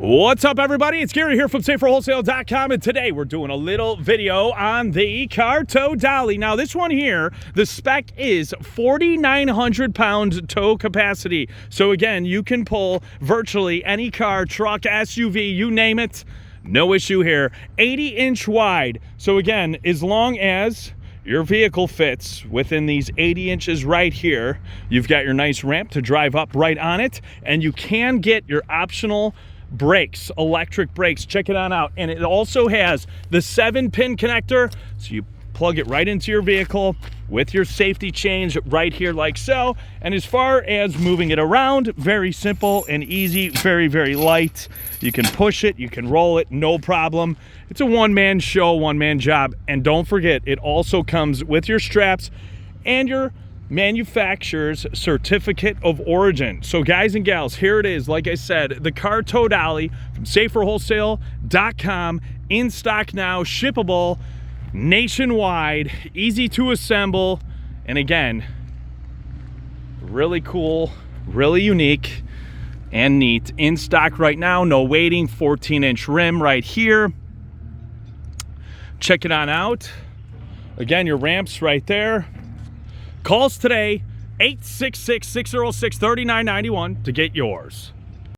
What's up, everybody? It's Gary here from SaferWholesale.com, and today we're doing a little video on the car tow Dolly. Now, this one here, the spec is 4,900 pound tow capacity. So again, you can pull virtually any car, truck, SUV, you name it. No issue here. 80-inch wide. So again, as long as your vehicle fits within these 80 inches right here, you've got your nice ramp to drive up right on it, and you can get your optional brakes, electric brakes. Check it on out. And it also has the 7-pin connector, so you plug it right into your vehicle with your safety chains right here like so. And as far as moving it around, very simple and easy, very, very light. You can push it, you can roll it, no problem. It's a one-man show, one-man job. And don't forget, it also comes with your straps and your manufacturer's certificate of origin. So guys and gals, here it is. Like I said, the car tow Dolly from SaferWholesale.com, in stock now, shippable nationwide, easy to assemble, and again, really cool, really unique and neat. In stock right now, no waiting, 14-inch rim right here. Check it on out. Again, your ramps right there. Call us today, 866-606-3991 to get yours.